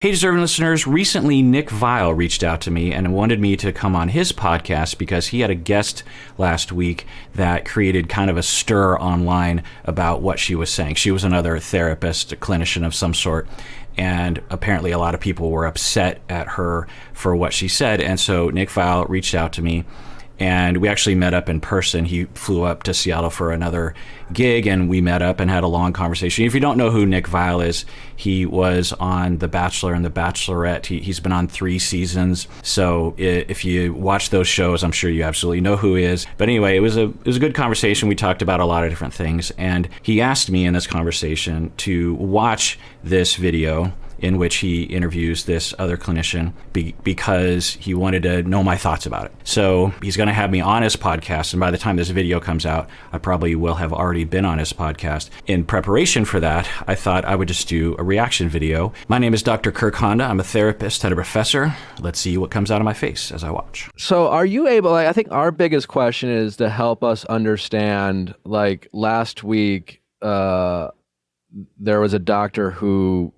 Hey, deserving listeners, recently Nick Viall reached out to me and wanted me to come on his podcast because he had a guest last week that created kind of a stir online about what she was saying. She was another therapist, a clinician of some sort, and apparently a lot of people were upset at her for what she said. And so Nick Viall reached out to me, and we actually met up in person. He flew up to Seattle for another gig, and we met up and had a long conversation. If you don't know who Nick Viall is, he was on The Bachelor and The Bachelorette. He's been on 3 seasons. So if you watch those shows, I'm sure you absolutely know who he is. But anyway, it was a good conversation. We talked about a lot of different things. And he asked me in this conversation to watch this video in which he interviews this other clinician because he wanted to know my thoughts about it. So he's going to have me on his podcast, and by the time this video comes out, I probably will have already been on his podcast. In preparation for that, I thought I would just do a reaction video. My name is Dr. Kirk Honda. I'm a therapist and a professor. Let's see what comes out of my face as I watch. So are you able, I think our biggest question is to help us understand, last week, there was a doctor who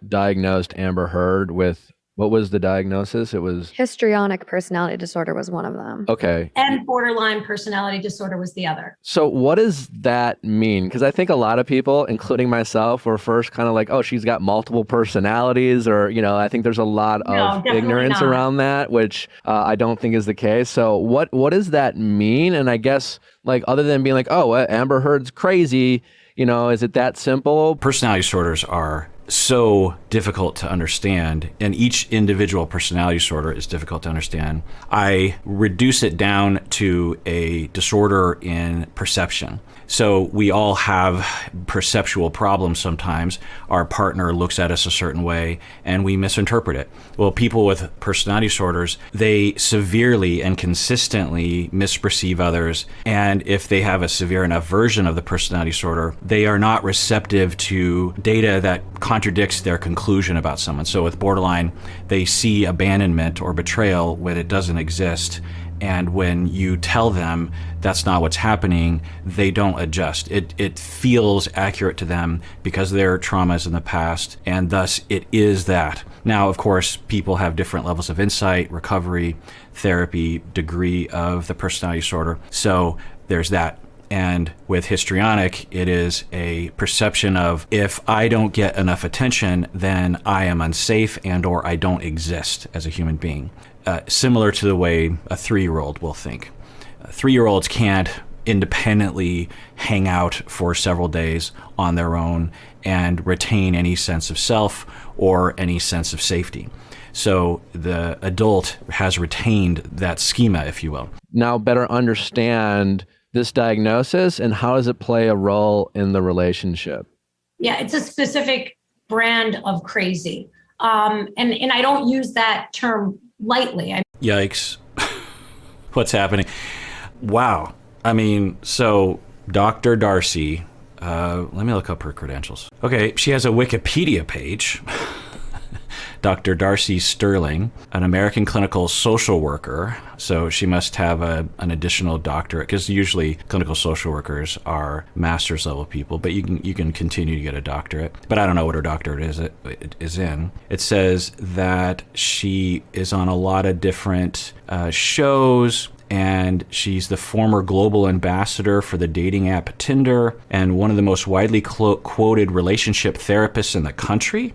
diagnosed Amber Heard with, what was the diagnosis? It was histrionic personality disorder was one of them. Okay. And borderline personality disorder was the other. So what does that mean? Because I think a lot of people, including myself, were first kind of like, oh, she's got multiple personalities, or, I think there's a lot of ignorance around that, which I don't think is the case. So what does that mean? And I guess, other than being like, oh, Amber Heard's crazy, is it that simple? Personality disorders are so difficult to understand, and each individual personality disorder is difficult to understand. I reduce it down to a disorder in perception. So we all have perceptual problems sometimes. Our partner looks at us a certain way and we misinterpret it. Well, people with personality disorders, they severely and consistently misperceive others. And if they have a severe enough version of the personality disorder, they are not receptive to data that contradicts their conclusion about someone. So with borderline, they see abandonment or betrayal when it doesn't exist. And when you tell them that's not what's happening, they don't adjust. It feels accurate to them because of their traumas in the past, and thus it is that. Now, of course, people have different levels of insight, recovery, therapy, degree of the personality disorder. So there's that. And with histrionic, it is a perception of, if I don't get enough attention, then I am unsafe and or I don't exist as a human being. Similar to the way a 3-year-old will think. 3-year-olds can't independently hang out for several days on their own and retain any sense of self or any sense of safety. So the adult has retained that schema, if you will. Now better understand this diagnosis, and how does it play a role in the relationship? Yeah, it's a specific brand of crazy. And I don't use that term lightly. Yikes. What's happening? Wow. I mean, so Dr. Darcy, let me look up her credentials. Okay, she has a Wikipedia page. Dr. Darcy Sterling, an American clinical social worker. So she must have an additional doctorate, because usually clinical social workers are master's level people, but you can continue to get a doctorate. But I don't know what her doctorate is in. It says that she is on a lot of different shows, and she's the former global ambassador for the dating app Tinder, and one of the most widely quoted relationship therapists in the country.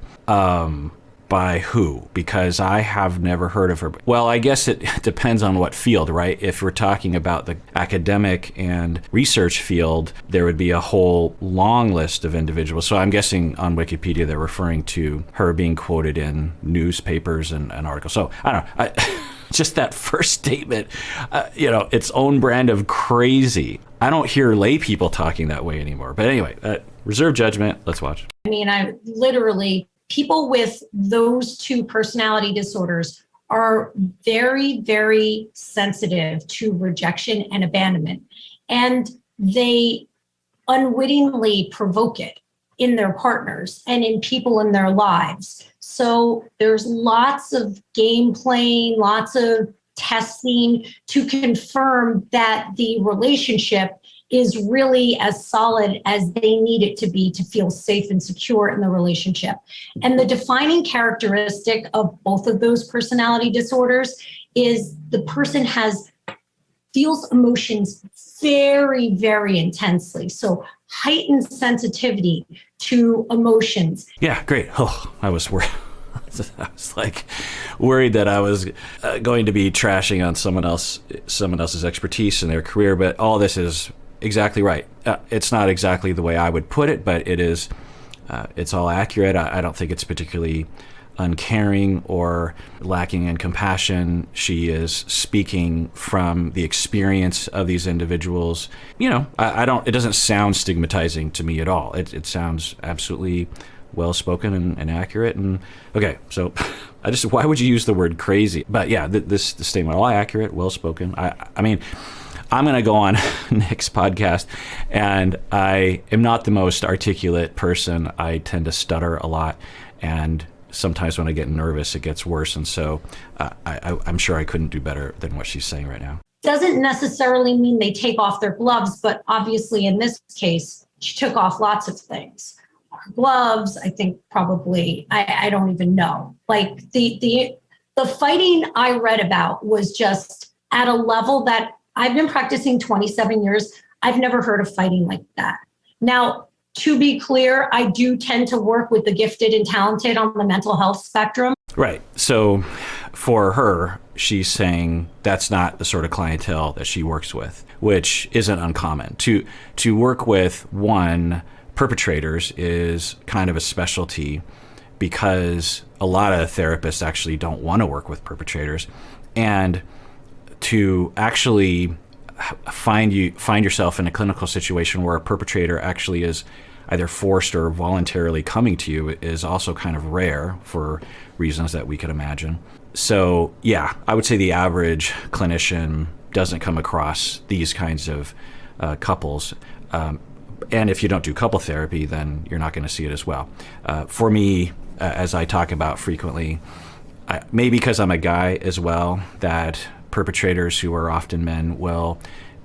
By who? Because I have never heard of her. Well, I guess it depends on what field, right? If we're talking about the academic and research field, there would be a whole long list of individuals. So I'm guessing on Wikipedia, they're referring to her being quoted in newspapers and articles. So I don't know. Just that first statement, its own brand of crazy. I don't hear lay people talking that way anymore. But anyway, reserve judgment. Let's watch. I mean, people with those 2 personality disorders are very, very sensitive to rejection and abandonment. And they unwittingly provoke it in their partners and in people in their lives. So there's lots of game playing, lots of testing to confirm that the relationship is really as solid as they need it to be to feel safe and secure in the relationship. And the defining characteristic of both of those personality disorders is the person feels emotions very, very intensely. So heightened sensitivity to emotions. Yeah, great. Oh, I was worried. I was like worried that I was going to be trashing on someone else's expertise in their career, but all this is exactly right. It's not exactly the way I would put it, but it is. It's all accurate. I don't think it's particularly uncaring or lacking in compassion. She is speaking from the experience of these individuals. You know, I don't. It doesn't sound stigmatizing to me at all. It sounds absolutely well spoken and accurate. And okay, so why would you use the word crazy? But yeah, this statement, all accurate, well spoken. I mean, I'm going to go on Nick's podcast, and I am not the most articulate person. I tend to stutter a lot, and sometimes when I get nervous, it gets worse. And so I'm sure I couldn't do better than what she's saying right now. Doesn't necessarily mean they take off their gloves, but obviously in this case, she took off lots of things. Her gloves, I think probably, I don't even know. Like the fighting I read about was just at a level that I've been practicing 27 years. I've never heard of fighting like that. Now, to be clear, I do tend to work with the gifted and talented on the mental health spectrum. Right. So for her, she's saying that's not the sort of clientele that she works with, which isn't uncommon. To work with perpetrators is kind of a specialty because a lot of therapists actually don't want to work with perpetrators. And to actually find yourself in a clinical situation where a perpetrator actually is either forced or voluntarily coming to you is also kind of rare for reasons that we could imagine. So yeah, I would say the average clinician doesn't come across these kinds of couples. And if you don't do couple therapy, then you're not going to see it as well. For me, as I talk about frequently, maybe because I'm a guy as well, that perpetrators who are often men will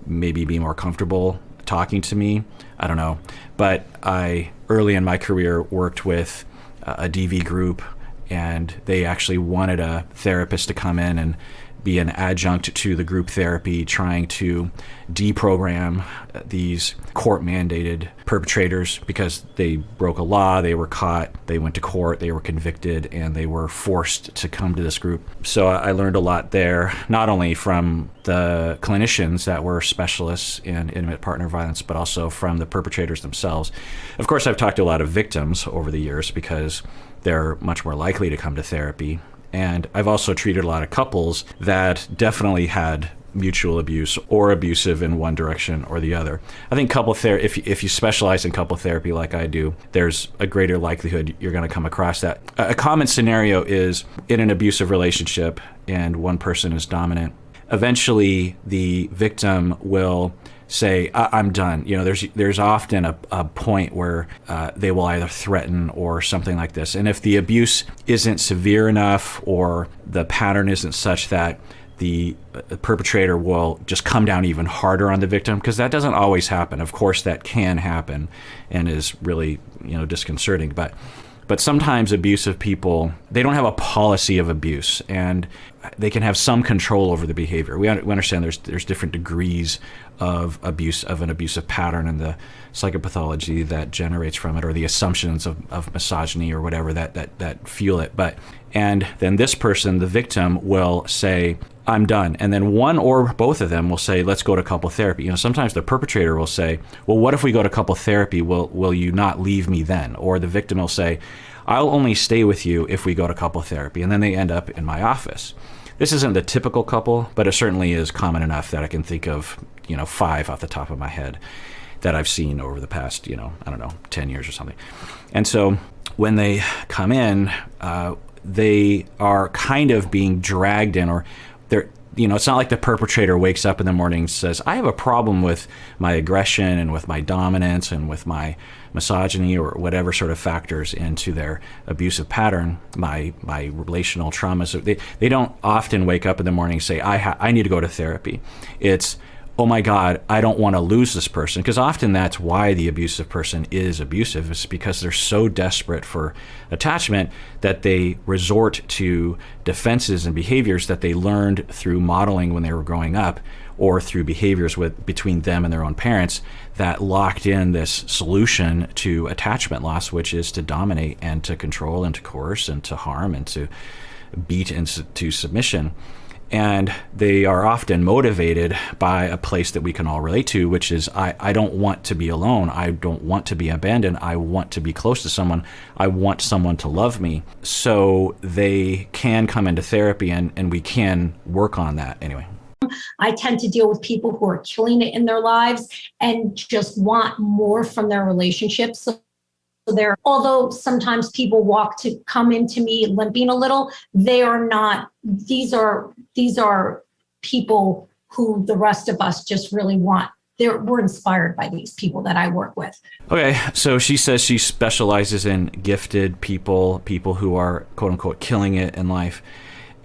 maybe be more comfortable talking to me. I don't know. But I, early in my career, worked with a DV group, and they actually wanted a therapist to come in and be an adjunct to the group therapy, trying to deprogram these court-mandated perpetrators because they broke a law, they were caught, they went to court, they were convicted, and they were forced to come to this group. So I learned a lot there, not only from the clinicians that were specialists in intimate partner violence, but also from the perpetrators themselves. Of course, I've talked to a lot of victims over the years because they're much more likely to come to therapy. And I've also treated a lot of couples that definitely had mutual abuse or abusive in one direction or the other. I think couple therapy, if you specialize in couple therapy like I do, there's a greater likelihood you're going to come across that. A common scenario is in an abusive relationship and one person is dominant. Eventually, the victim will say, I'm done. You know, there's often a point where they will either threaten or something like this. And if the abuse isn't severe enough or the pattern isn't such that the perpetrator will just come down even harder on the victim, because that doesn't always happen. Of course, that can happen and is really, disconcerting. But sometimes abusive people, they don't have a policy of abuse, and they can have some control over the behavior. We understand there's different degrees of abuse, of an abusive pattern, and the psychopathology that generates from it, or the assumptions of misogyny or whatever that fuel it. And then this person, the victim, will say, I'm done. And then one or both of them will say, let's go to couple therapy. Sometimes the perpetrator will say, well, what if we go to couple therapy? Will you not leave me then? Or the victim will say, I'll only stay with you if we go to couple therapy. And then they end up in my office. This isn't the typical couple, but it certainly is common enough that I can think of, 5 off the top of my head that I've seen over the past, 10 years or something. And so when they come in, they are kind of being dragged in, or they're, it's not like the perpetrator wakes up in the morning and says, I have a problem with my aggression and with my dominance and with my misogyny or whatever sort of factors into their abusive pattern, my relational traumas. They don't often wake up in the morning and say, I need to go to therapy. It's, oh my God, I don't want to lose this person. Because often that's why the abusive person is abusive, is because they're so desperate for attachment that they resort to defenses and behaviors that they learned through modeling when they were growing up, or through behaviors between them and their own parents that locked in this solution to attachment loss, which is to dominate and to control and to coerce and to harm and to beat into submission. And they are often motivated by a place that we can all relate to, which is, I don't want to be alone. I don't want to be abandoned. I want to be close to someone. I want someone to love me. So they can come into therapy and we can work on that anyway. I tend to deal with people who are killing it in their lives and just want more from their relationships. So although sometimes people come into me limping a little, they are not, these are people who the rest of us just really want. We're inspired by these people that I work with. Okay, so she says she specializes in gifted people who are quote unquote killing it in life.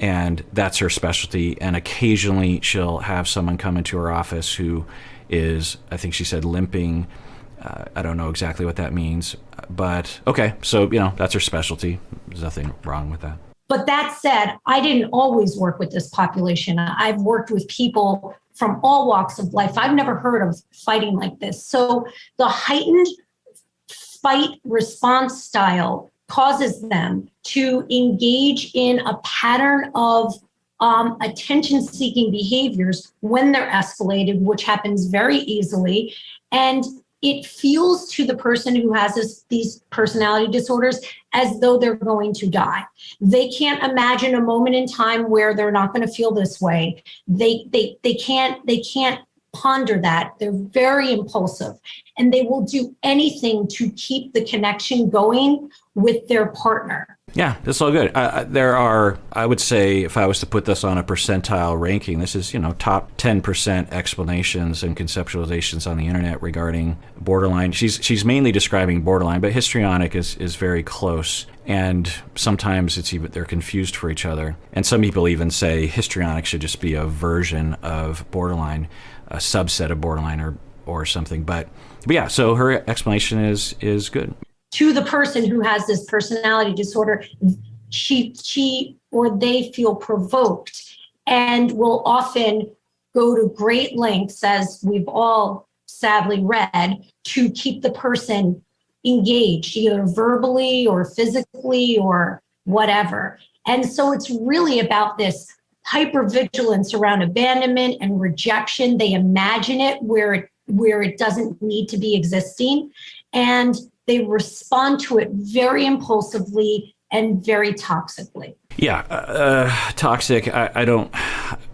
And that's her specialty. And occasionally she'll have someone come into her office who is, I think she said, limping. I don't know exactly what that means, but okay. So, that's her specialty. There's nothing wrong with that. But that said, I didn't always work with this population. I've worked with people from all walks of life. I've never heard of fighting like this. So the heightened fight response style causes them to engage in a pattern of attention-seeking behaviors when they're escalated, which happens very easily. And it feels to the person who has these personality disorders as though they're going to die. They can't imagine a moment in time where they're not going to feel this way. They can't ponder that. They're very impulsive, and they will do anything to keep the connection going with their partner. Yeah, that's all good. There are, I would say, if I was to put this on a percentile ranking, this is, top 10% explanations and conceptualizations on the internet regarding borderline. She's mainly describing borderline, but histrionic is very close. And sometimes they're confused for each other. And some people even say histrionic should just be a version of borderline, a subset of borderline or something. But yeah, so her explanation is good. To the person who has this personality disorder, she or they feel provoked and will often go to great lengths, as we've all sadly read, to keep the person engaged, either verbally or physically or whatever. And so it's really about this hypervigilance around abandonment and rejection. They imagine it where it doesn't need to be existing. And they respond to it very impulsively and very toxically. Yeah, toxic. I don't,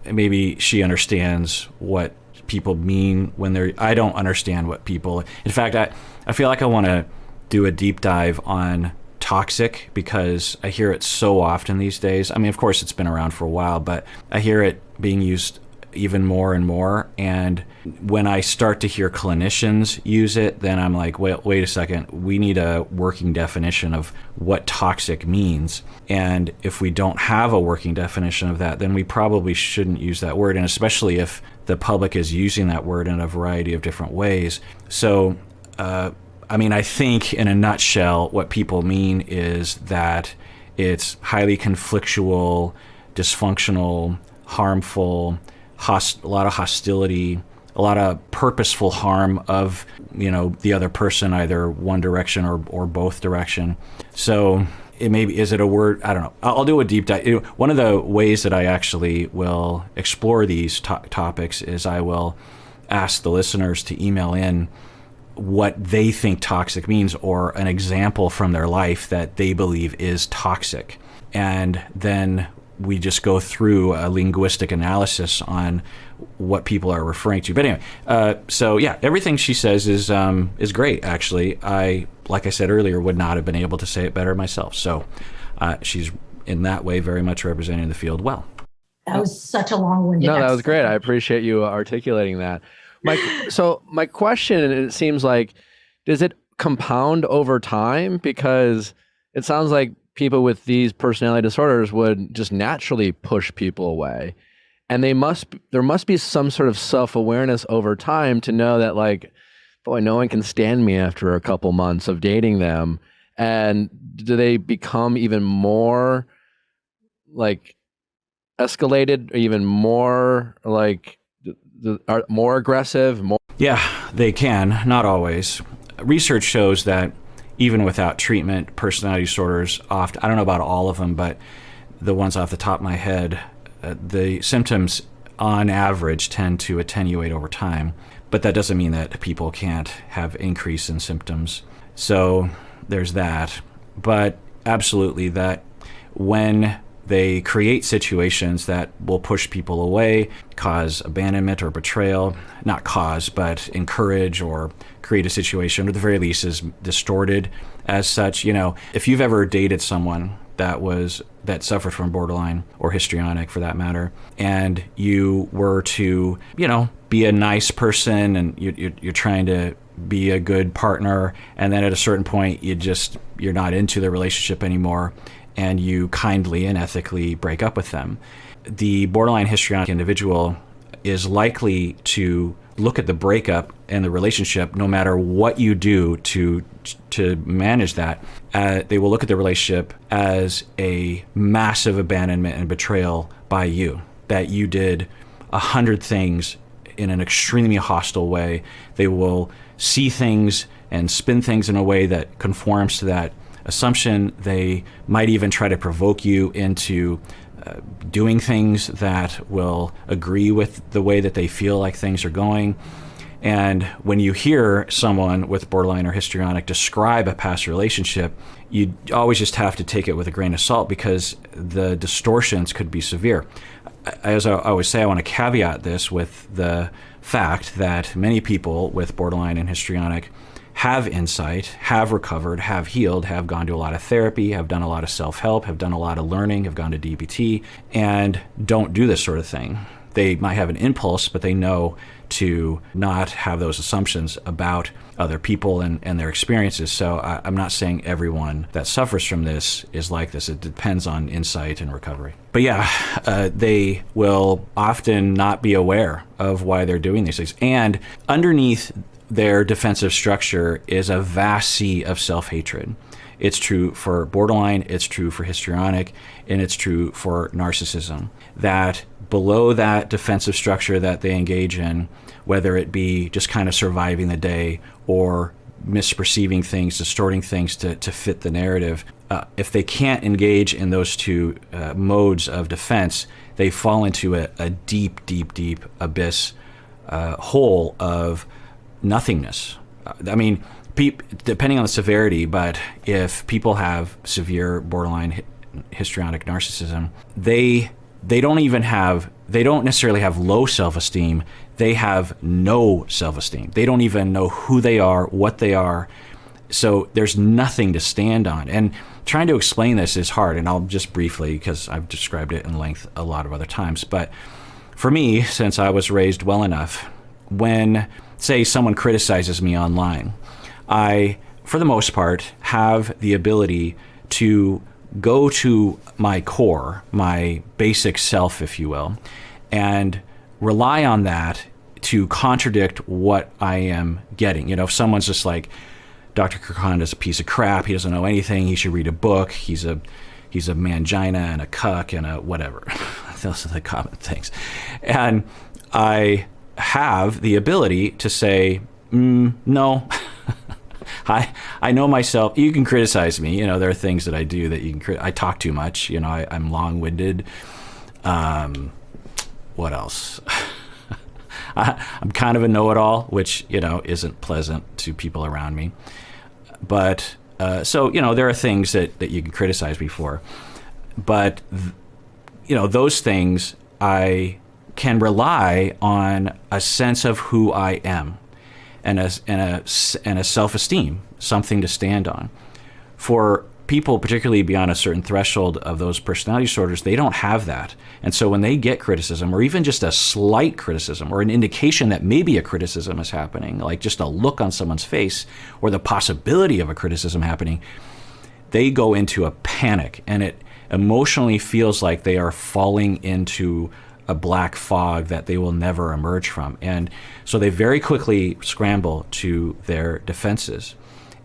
maybe she understands what people mean when I don't understand what people, in fact, I feel like I want to do a deep dive on toxic because I hear it so often these days. I mean, of course, it's been around for a while, but I hear it being used even more and more. And when I start to hear clinicians use it, then I'm like, wait a second, we need a working definition of what toxic means. And if we don't have a working definition of that, then we probably shouldn't use that word. And especially if the public is using that word in a variety of different ways. So, I think in a nutshell, what people mean is that it's highly conflictual, dysfunctional, harmful, a lot of hostility, a lot of purposeful harm of, the other person, either one direction or both direction. So is it a word? I don't know. I'll do a deep dive. One of the ways that I actually will explore these topics is I will ask the listeners to email in what they think toxic means or an example from their life that they believe is toxic. And then we just go through a linguistic analysis on what people are referring to. But anyway, so yeah, everything she says is great, actually. Like I said earlier, would not have been able to say it better myself. So she's, in that way, very much representing the field well. That was such a long-winded No, that was great. I appreciate you articulating that. My question, and it seems like, does it compound over time? Because it sounds like people with these personality disorders would just naturally push people away. And there must be some sort of self-awareness over time to know that, like, boy, no one can stand me after a couple months of dating them. And do they become even more like escalated, or even more like are more aggressive? Yeah, they can, not always. Research shows that even without treatment, personality disorders often, I don't know about all of them, but the ones off the top of my head, the symptoms on average tend to attenuate over time. But that doesn't mean that people can't have increase in symptoms. So there's that. But absolutely, that when they create situations that will push people away, cause abandonment or betrayal, not cause, but encourage or create a situation, or at the very least is distorted as such. You know, if you've ever dated someone that suffered from borderline or histrionic for that matter, and you were to, you know, be a nice person and you're trying to be a good partner, and then at a certain point you're not into the relationship anymore, and you kindly and ethically break up with them. The borderline histrionic individual is likely to look at the breakup and the relationship, no matter what you do to manage that. They will look at the relationship as a massive abandonment and betrayal by you, that you did 100 things in an extremely hostile way. They will see things and spin things in a way that conforms to that assumption. They might even try to provoke you into doing things that will agree with the way that they feel like things are going. And when you hear someone with borderline or histrionic describe a past relationship, you always just have to take it with a grain of salt, because the distortions could be severe. As I always say, I want to caveat this with the fact that many people with borderline and histrionic have insight, have recovered, have healed, have gone to a lot of therapy, have done a lot of self-help, have done a lot of learning, have gone to DBT, and don't do this sort of thing. They might have an impulse, but they know to not have those assumptions about other people and their experiences. So I'm not saying everyone that suffers from this is like this. It depends on insight and recovery. But yeah, they will often not be aware of why they're doing these things. And underneath their defensive structure is a vast sea of self-hatred. It's true for borderline, it's true for histrionic, and it's true for narcissism. That below that defensive structure that they engage in, whether it be just kind of surviving the day or misperceiving things, distorting things to fit the narrative, if they can't engage in those two modes of defense, they fall into a deep, deep, deep abyss, hole of nothingness. I mean, depending on the severity, but if people have severe borderline histrionic narcissism, they don't necessarily have low self-esteem. They have no self-esteem. They don't even know who they are, what they are. So there's nothing to stand on. And trying to explain this is hard, and I'll just briefly, because I've described it in length a lot of other times. But for me, since I was raised well enough, when, say, someone criticizes me online, I, for the most part, have the ability to go to my core, my basic self, if you will, and rely on that to contradict what I am getting. You know, if someone's just like, Dr. Kirk Honda is a piece of crap, he doesn't know anything, he should read a book, he's a mangina and a cuck and a whatever. Those are the common things. And I have the ability to say, no, I know myself. You can criticize me. You know, there are things that I do that you can I talk too much. You know, I'm long-winded. What else? I'm kind of a know-it-all, which, you know, isn't pleasant to people around me. But so, you know, there are things that you can criticize me for. But, you know, those things, I can rely on a sense of who I am and a self-esteem, something to stand on. For people, particularly beyond a certain threshold of those personality disorders, they don't have that. And so when they get criticism, or even just a slight criticism, or an indication that maybe a criticism is happening, like just a look on someone's face, or the possibility of a criticism happening, they go into a panic, and it emotionally feels like they are falling into a black fog that they will never emerge from. And so they very quickly scramble to their defenses.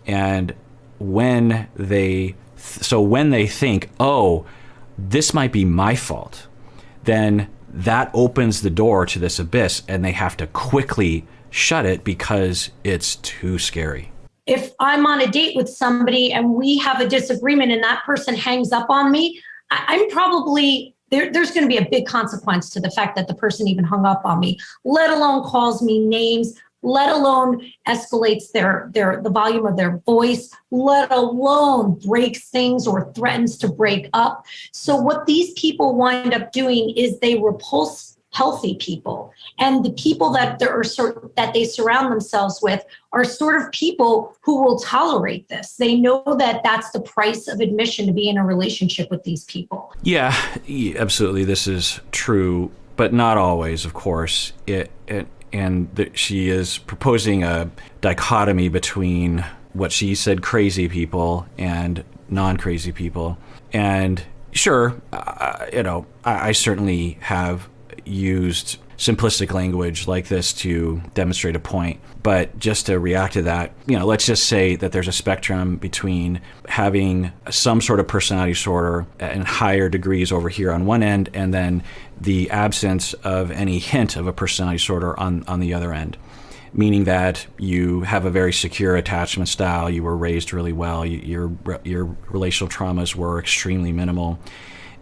And when they think, oh, this might be my fault, then that opens the door to this abyss, and they have to quickly shut it because it's too scary. If I'm on a date with somebody and we have a disagreement and that person hangs up on me, I'm probably, there's going to be a big consequence to the fact that the person even hung up on me, let alone calls me names, let alone escalates the volume of their voice, let alone breaks things or threatens to break up. So what these people wind up doing is they repulse healthy people, and the people that they surround themselves with are sort of people who will tolerate this. They know that that's the price of admission to be in a relationship with these people. Yeah, absolutely. This is true, but not always, of course. She is proposing a dichotomy between what she said crazy people and non-crazy people. And sure, I certainly have used simplistic language like this to demonstrate a point. But just to react to that, let's just say that there's a spectrum between having some sort of personality disorder and higher degrees over here on one end, and then the absence of any hint of a personality disorder on the other end. Meaning that you have a very secure attachment style, you were raised really well, your relational traumas were extremely minimal,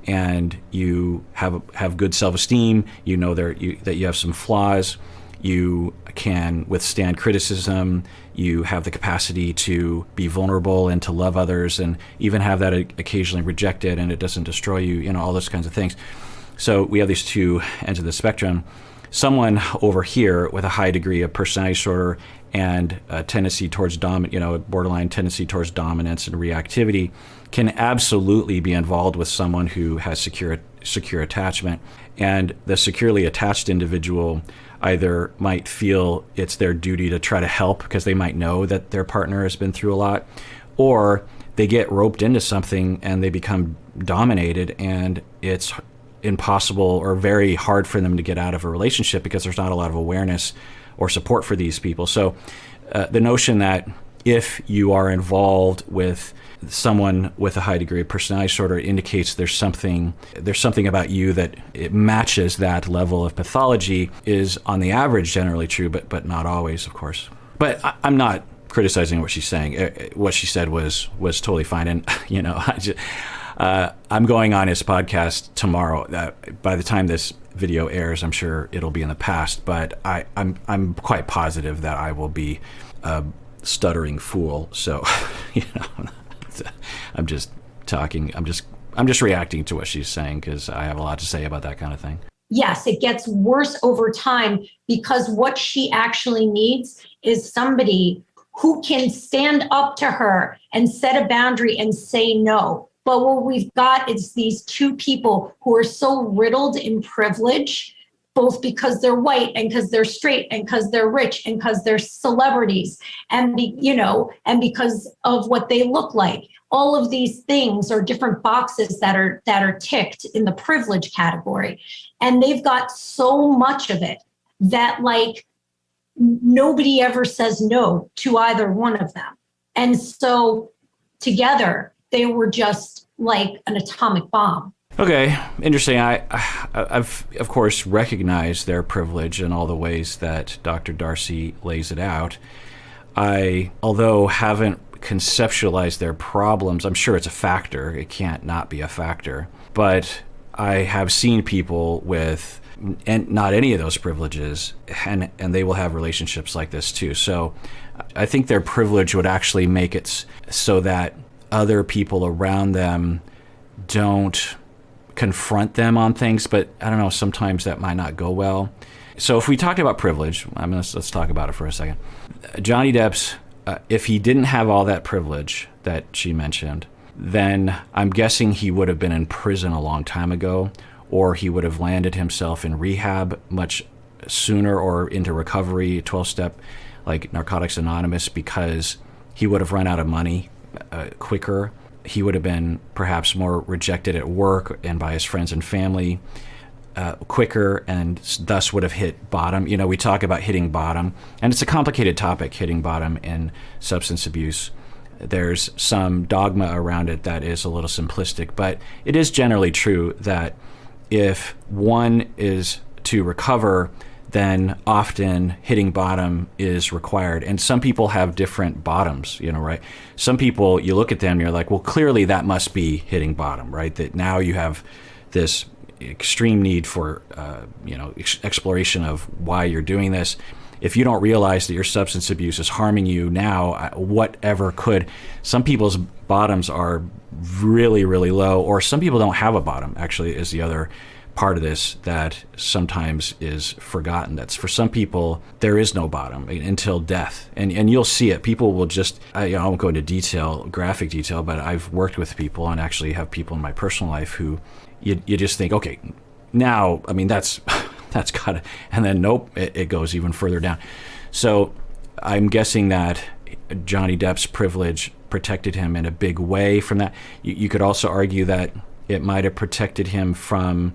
and you have good self-esteem, that you have some flaws, you can withstand criticism, you have the capacity to be vulnerable and to love others, and even have that occasionally rejected and it doesn't destroy you, all those kinds of things. So we have these two ends of the spectrum. Someone over here with a high degree of personality disorder and a tendency towards borderline tendency towards dominance and reactivity can absolutely be involved with someone who has secure attachment. And the securely attached individual either might feel it's their duty to try to help because they might know that their partner has been through a lot, or they get roped into something and they become dominated, and it's impossible or very hard for them to get out of a relationship because there's not a lot of awareness or support for these people. So the notion that if you are involved with someone with a high degree of personality disorder indicates there's something about you that it matches that level of pathology is on the average generally true, but not always, of course. But I'm not criticizing what she's saying. What she said was totally fine, and I'm going on his podcast tomorrow. By the time this video airs, I'm sure it'll be in the past, but I'm quite positive that I will be a stuttering fool. So, I'm just talking. I'm just reacting to what she's saying because I have a lot to say about that kind of thing. Yes, it gets worse over time because what she actually needs is somebody who can stand up to her and set a boundary and say no. But what we've got is these two people who are so riddled in privilege, both because they're white and because they're straight and because they're rich and because they're celebrities and because of what they look like. All of these things are different boxes that are ticked in the privilege category. And they've got so much of it that nobody ever says no to either one of them. And so together they were just like an atomic bomb. Okay, interesting. I've, of course, recognized their privilege in all the ways that Dr. Darcy lays it out. Although haven't conceptualized their problems, I'm sure it's a factor. It can't not be a factor. But I have seen people with not any of those privileges, and they will have relationships like this too. So I think their privilege would actually make it so that other people around them don't confront them on things, but I don't know, sometimes that might not go well. So if we talked about privilege, let's talk about it for a second. Johnny Depp's, if he didn't have all that privilege that she mentioned, then I'm guessing he would have been in prison a long time ago, or he would have landed himself in rehab much sooner or into recovery, 12-step, like Narcotics Anonymous, because he would have run out of money quicker. He would have been perhaps more rejected at work and by his friends and family. quicker and thus would have hit bottom. We talk about hitting bottom, and it's a complicated topic, hitting bottom in substance abuse. There's some dogma around it that is a little simplistic, but it is generally true that if one is to recover, then often hitting bottom is required. And some people have different bottoms, right? Some people, you look at them and you're like, well, clearly that must be hitting bottom, right? That now you have this extreme need for, exploration of why you're doing this. If you don't realize that your substance abuse is harming you now, whatever could. Some people's bottoms are really, really low, or some people don't have a bottom, actually, is the other part of this that sometimes is forgotten. That's for some people, there is no bottom until death. And you'll see it. People will just, I won't go into graphic detail, but I've worked with people and actually have people in my personal life who you just think, okay, now, that's got it. And then nope, it goes even further down. So I'm guessing that Johnny Depp's privilege protected him in a big way from that. You could also argue that it might have protected him from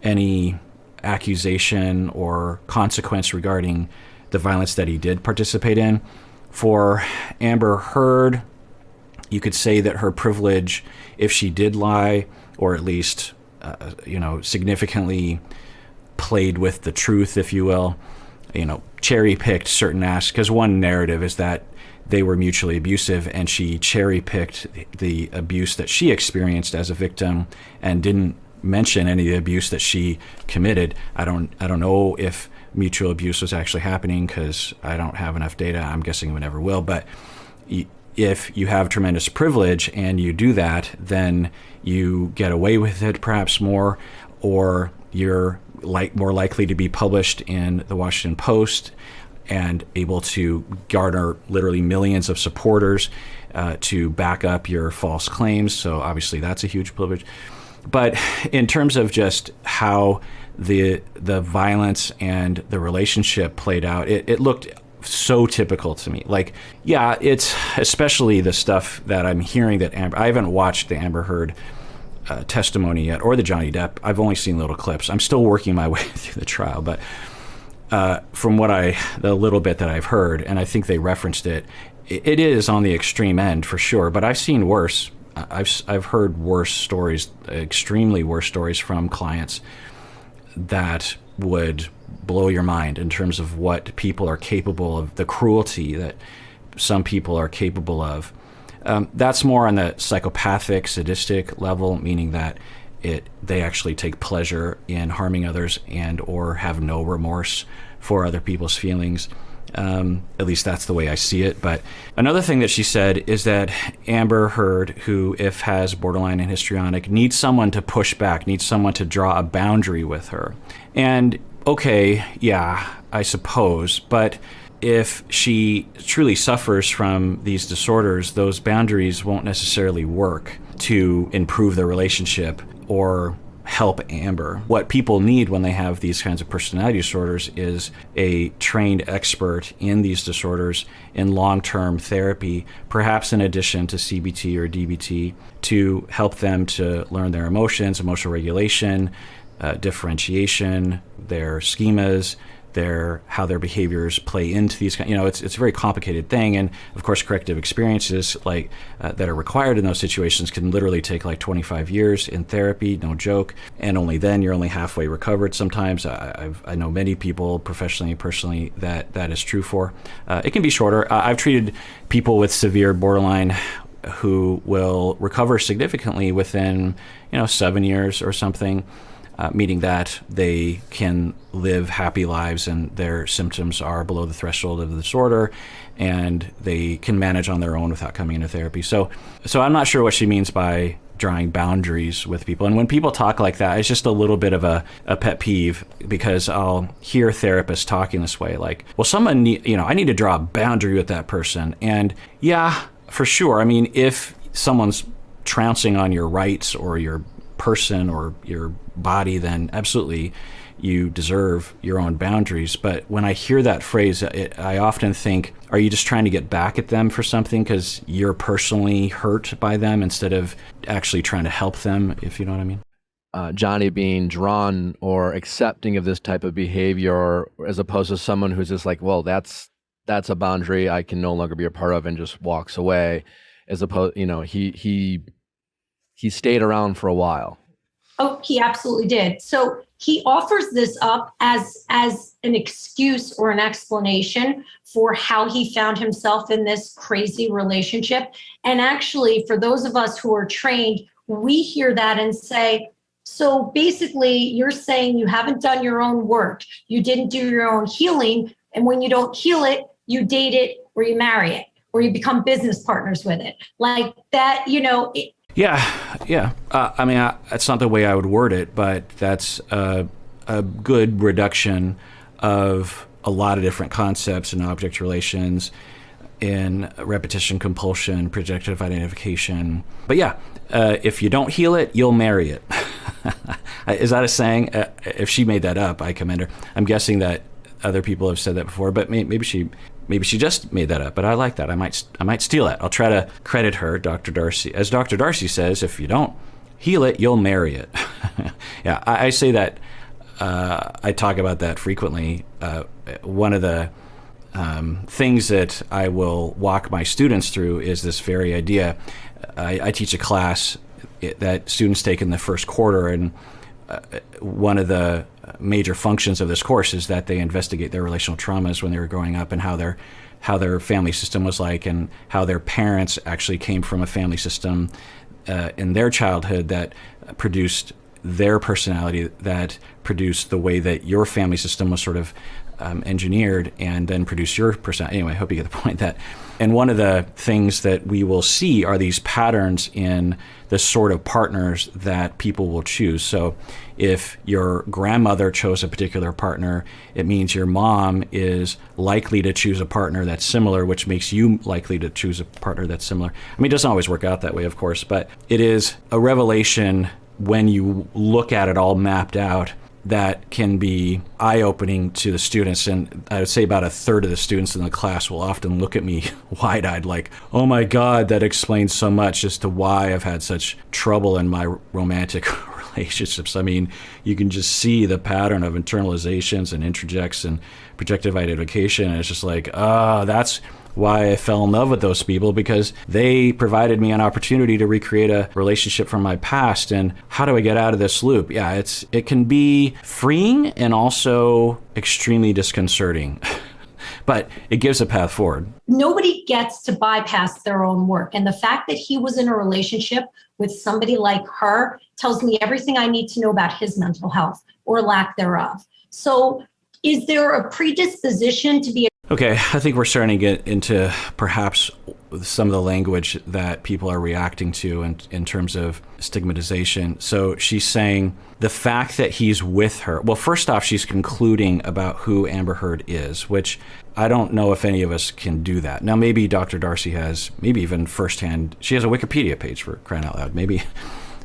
any accusation or consequence regarding the violence that he did participate in. For Amber Heard, you could say that her privilege, if she did lie, or at least, significantly played with the truth, if you will, cherry-picked certain aspects, because one narrative is that they were mutually abusive, and she cherry-picked the abuse that she experienced as a victim and didn't mention any of the abuse that she committed. I don't know if mutual abuse was actually happening because I don't have enough data. I'm guessing we never will. But if you have tremendous privilege and you do that, then you get away with it perhaps more, or you're more likely to be published in the Washington Post and able to garner literally millions of supporters to back up your false claims. So obviously that's a huge privilege. But in terms of just how the violence and the relationship played out, it looked so typical to me. Like, yeah, it's especially the stuff that I'm hearing that I haven't watched the Amber Heard testimony yet, or the Johnny Depp. I've only seen little clips. I'm still working my way through the trial, but from the little bit that I've heard, and I think they referenced it, it is on the extreme end for sure. But I've seen worse. I've heard worse stories, extremely worse stories from clients that would blow your mind in terms of what people are capable of, the cruelty that some people are capable of. That's more on the psychopathic, sadistic level, meaning that they actually take pleasure in harming others and or have no remorse for other people's feelings. At least that's the way I see it. But another thing that she said is that Amber Heard, who if has borderline and histrionic, needs someone to push back, needs someone to draw a boundary with her. And okay, yeah, I suppose, but if she truly suffers from these disorders, those boundaries won't necessarily work to improve the relationship or help Amber. What people need when they have these kinds of personality disorders is a trained expert in these disorders in long-term therapy, perhaps in addition to CBT or DBT, to help them to learn their emotions, emotional regulation, differentiation, their schemas, how their behaviors play into these, it's a very complicated thing. And of course, corrective experiences like that are required in those situations can literally take like 25 years in therapy, no joke. And only then you're only halfway recovered sometimes. I know many people professionally and personally that is true for. It can be shorter. I've treated people with severe borderline who will recover significantly within, 7 years or something. Meaning that they can live happy lives and their symptoms are below the threshold of the disorder and they can manage on their own without coming into therapy. So I'm not sure what she means by drawing boundaries with people. And when people talk like that, it's just a little bit of a pet peeve, because I'll hear therapists talking this way, like, well, I need to draw a boundary with that person. And yeah, for sure. I mean, if someone's trouncing on your rights or your person or your body, then absolutely you deserve your own boundaries. But when I hear that phrase, I often think, are you just trying to get back at them for something because you're personally hurt by them instead of actually trying to help them, if you know what I mean? Johnny being drawn or accepting of this type of behavior, as opposed to someone who's just like, well, that's a boundary I can no longer be a part of and just walks away, as opposed, he stayed around for a while. Oh, he absolutely did. So he offers this up as an excuse or an explanation for how he found himself in this crazy relationship. And actually, for those of us who are trained, we hear that and say, so basically, you're saying you haven't done your own work. You didn't do your own healing. And when you don't heal it, you date it or you marry it or you become business partners with it. Like that, Yeah. I mean, that's not the way I would word it, but that's a good reduction of a lot of different concepts in object relations, in repetition compulsion, projective identification. But yeah, if you don't heal it, you'll marry it. Is that a saying? If she made that up, I commend her. I'm guessing that other people have said that before, but maybe she just made that up. But I like that. I might steal that. I'll try to credit her, Dr. Darcy. As Dr. Darcy says, if you don't heal it, you'll marry it. Yeah, I say that. I talk about that frequently. One of the things that I will walk my students through is this very idea. I teach a class that students take in the first quarter, and one of the major functions of this course is that they investigate their relational traumas when they were growing up, and how their family system was like, and how their parents actually came from a family system in their childhood that produced their personality, that produced the way that your family system was sort of engineered, and then produced your personality. Anyway, I hope you get the point. That, and one of the things that we will see are these patterns in the sort of partners that people will choose. So if your grandmother chose a particular partner, it means your mom is likely to choose a partner that's similar, which makes you likely to choose a partner that's similar. I mean, it doesn't always work out that way, of course, but it is a revelation when you look at it all mapped out that can be eye-opening to the students. And I would say about a third of the students in the class will often look at me wide-eyed like, oh my God, that explains so much as to why I've had such trouble in my romantic relationships. I mean, you can just see the pattern of internalizations and introjects and projective identification. And it's just like, that's why I fell in love with those people, because they provided me an opportunity to recreate a relationship from my past. And how do I get out of this loop? Yeah, it can be freeing and also extremely disconcerting. But it gives a path forward. Nobody gets to bypass their own work. And the fact that he was in a relationship with somebody like her tells me everything I need to know about his mental health or lack thereof. So is there a predisposition to be Okay, I think we're starting to get into perhaps some of the language that people are reacting to in terms of stigmatization. So she's saying the fact that he's with her. Well, first off, she's concluding about who Amber Heard is, which I don't know if any of us can do that. Now, maybe Dr. Darcy has, maybe even firsthand, she has a Wikipedia page, for crying out loud. Maybe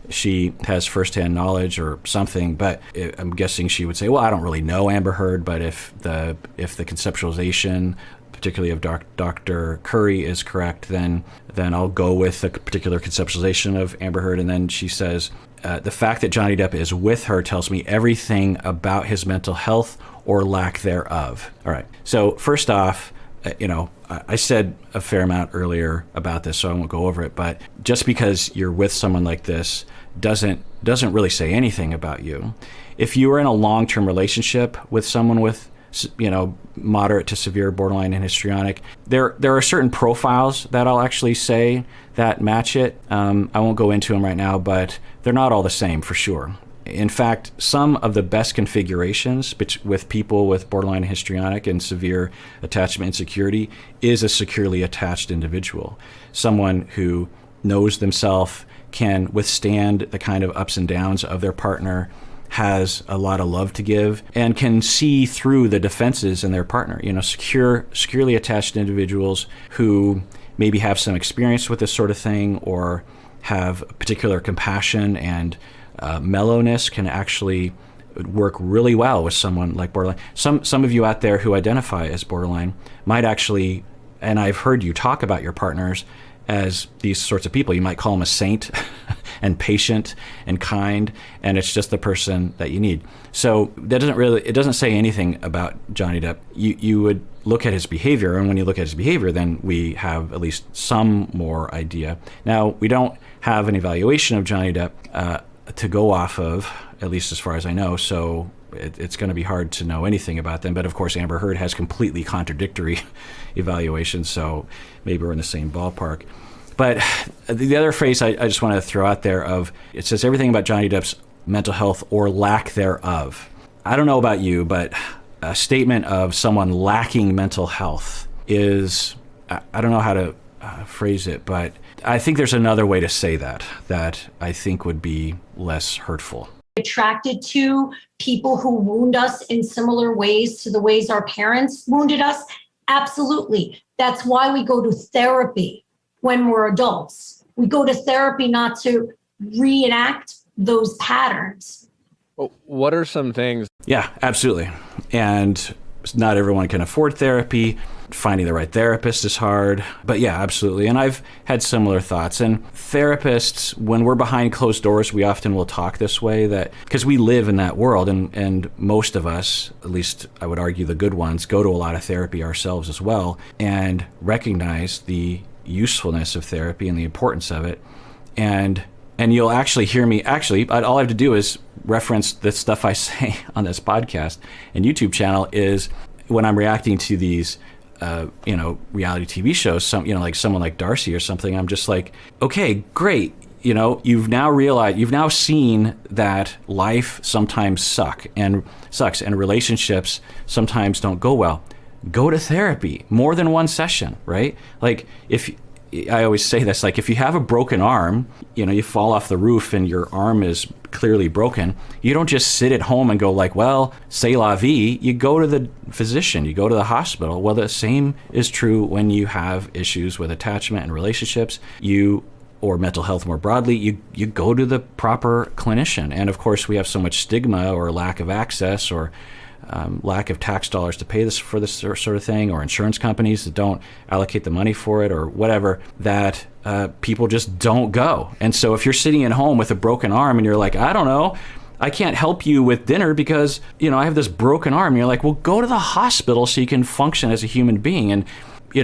she has firsthand knowledge or something, but I'm guessing she would say, well, I don't really know Amber Heard, but if the conceptualization, particularly of Dr. Curry, is correct, then I'll go with the particular conceptualization of Amber Heard. And then she says, the fact that Johnny Depp is with her tells me everything about his mental health or lack thereof. All right. So first off, I said a fair amount earlier about this, so I won't go over it, but just because you're with someone like this doesn't really say anything about you. If you are in a long-term relationship with someone with, moderate to severe borderline and histrionic, there are certain profiles that I'll actually say that match it. I won't go into them right now, but they're not all the same for sure. In fact, some of the best configurations with people with borderline and histrionic and severe attachment insecurity is a securely attached individual. Someone who knows themselves, can withstand the kind of ups and downs of their partner, has a lot of love to give, and can see through the defenses in their partner. Securely attached individuals who maybe have some experience with this sort of thing or have particular compassion and mellowness can actually work really well with someone like borderline. Some of you out there who identify as borderline might actually, and I've heard you talk about your partners, as these sorts of people. You might call them a saint and patient and kind, and it's just the person that you need. So it doesn't say anything about Johnny Depp. You would look at his behavior, and when you look at his behavior, then we have at least some more idea. Now, we don't have an evaluation of Johnny Depp to go off of, at least as far as I know, so it's going to be hard to know anything about them. But of course, Amber Heard has completely contradictory evaluations, so maybe we're in the same ballpark. But the other phrase I just want to throw out there it says everything about Johnny Depp's mental health or lack thereof. I don't know about you, but a statement of someone lacking mental health is, I don't know how to phrase it, but I think there's another way to say that I think would be less hurtful. Attracted to people who wound us in similar ways to the ways our parents wounded us? Absolutely. That's why we go to therapy when we're adults. We go to therapy not to reenact those patterns. What are some things? Yeah, absolutely. And not everyone can afford therapy. Finding the right therapist is hard. But yeah, absolutely. And I've had similar thoughts. And therapists, when we're behind closed doors, we often will talk this way, that because we live in that world, and most of us, at least I would argue the good ones, go to a lot of therapy ourselves as well, and recognize the usefulness of therapy and the importance of it. And you'll actually hear me, all I have to do is reference the stuff I say on this podcast and YouTube channel is when I'm reacting to these reality TV shows, like someone like Darcy or something, I'm just like, okay, great. You've now seen that life sometimes sucks and relationships sometimes don't go well. Go to therapy, more than one session, right? Like I always say this, like if you have a broken arm, you fall off the roof and your arm is clearly broken, you don't just sit at home and go like, well, c'est la vie. You go to the physician, you go to the hospital. Well, the same is true when you have issues with attachment and relationships, or mental health more broadly, you go to the proper clinician. And of course, we have so much stigma or lack of access or lack of tax dollars to pay this for this sort of thing, or insurance companies that don't allocate the money for it or whatever, that people just don't go. And so if you're sitting at home with a broken arm and you're like, I don't know, I can't help you with dinner because, I have this broken arm. And you're like, well, go to the hospital so you can function as a human being. And,